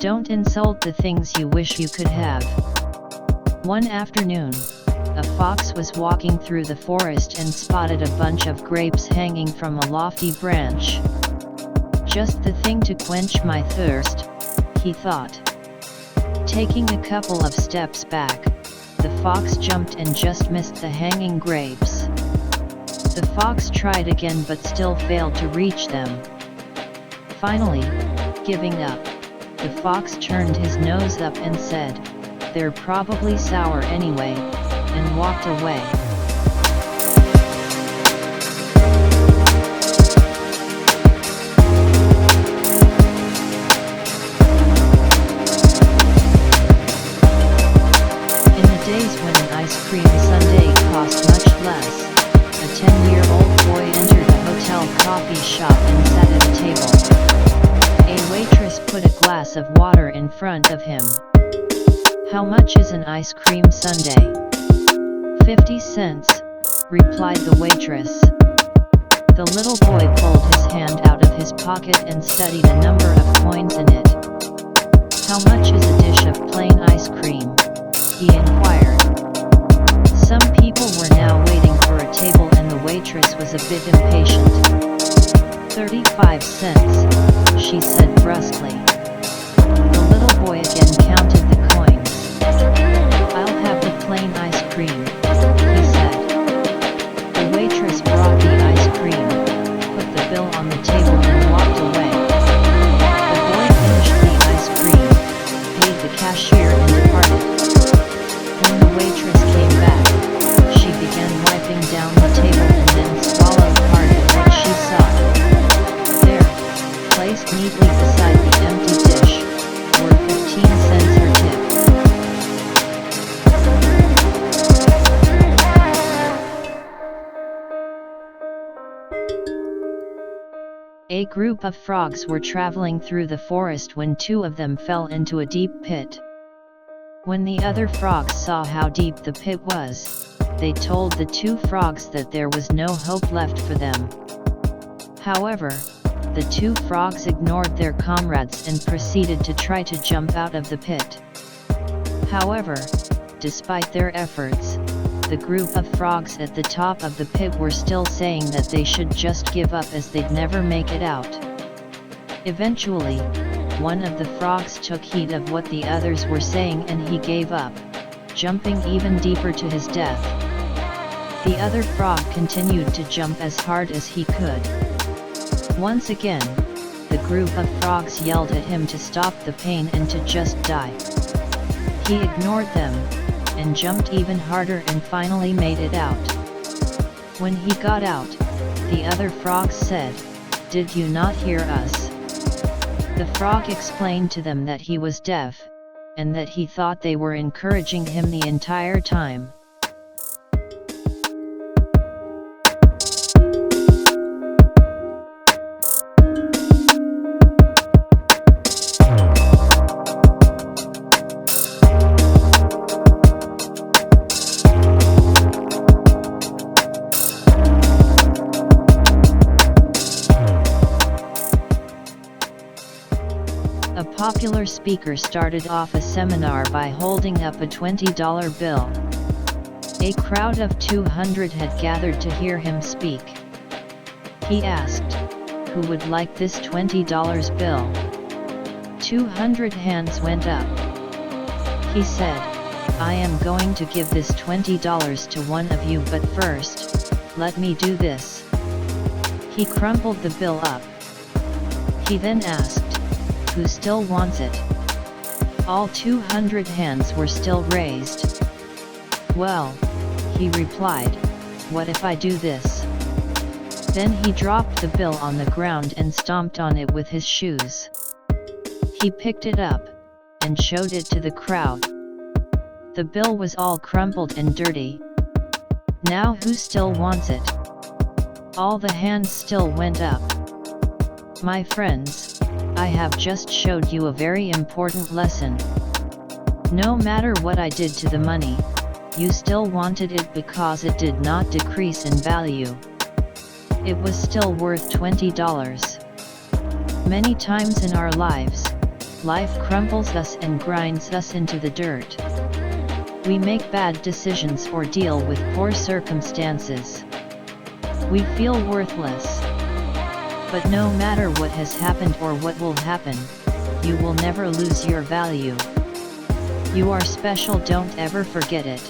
Don't insult the things you wish you could have. One afternoon, a fox was walking through the forest and spotted a bunch of grapes hanging from a lofty branch. Just the thing to quench my thirst, he thought. Taking a couple of steps back, the fox jumped and just missed the hanging grapes. The fox tried again but still failed to reach them. Finally, giving up, the fox turned his nose up and said, "They're probably sour anyway," and walked away. In the days when an ice cream sundae cost much less, a 10-year-old boy entered a hotel coffee shop and sat at a table. A waitress put a glass of water in front of him. "How much is an ice cream sundae?" "50 cents, replied the waitress. The little boy pulled his hand out of his pocket and studied a number of coins in it. "How much is a dish of plain ice cream?" he inquired. Some people were now waiting for a table and the waitress was a bit impatient. 35 cents, she said brusquely. The little boy again counted the coins. "I'll have the plain ice cream," he said. The waitress brought the ice cream, put the bill on the table and walked away. The boy finished the ice cream, paid the cashier and departed. When the waitress came back, she began wiping down the table and then swallowed part of what she saw. There, placed neatly beside the empty dish, were 15 cents her tip. A group of frogs were traveling through the forest when two of them fell into a deep pit. When the other frogs saw how deep the pit was, they told the two frogs that there was no hope left for them. However, the two frogs ignored their comrades and proceeded to try to jump out of the pit. However, despite their efforts, the group of frogs at the top of the pit were still saying that they should just give up as they'd never make it out. Eventually, one of the frogs took heed of what the others were saying and he gave up, jumping even deeper to his death. The other frog continued to jump as hard as he could. Once again, the group of frogs yelled at him to stop the pain and to just die. He ignored them, and jumped even harder and finally made it out. When he got out, the other frogs said, "Did you not hear us?" The frog explained to them that he was deaf, and that he thought they were encouraging him the entire time. A popular speaker started off a seminar by holding up a $20 bill. A crowd of 200 had gathered to hear him speak. He asked, "Who would like this $20 bill?" 200 hands went up. He said, "I am going to give this $20 to one of you, but first, let me do this." He crumpled the bill up. He then asked, "Who still wants it?" All 200 hands were still raised. "Well," he replied, "what if I do this?" Then he dropped the bill on the ground and stomped on it with his shoes. He picked it up, and showed it to the crowd. The bill was all crumpled and dirty. "Now who still wants it?" All the hands still went up. My friends, I have just showed you a very important lesson. No matter what I did to the money, you still wanted it because it did not decrease in value. It was still worth $20. Many times in our lives, Life crumbles us and grinds us into the dirt. We make bad decisions or deal with poor circumstances. We feel worthless. But no matter what has happened or what will happen, you will never lose your value. You are special, don't ever forget it.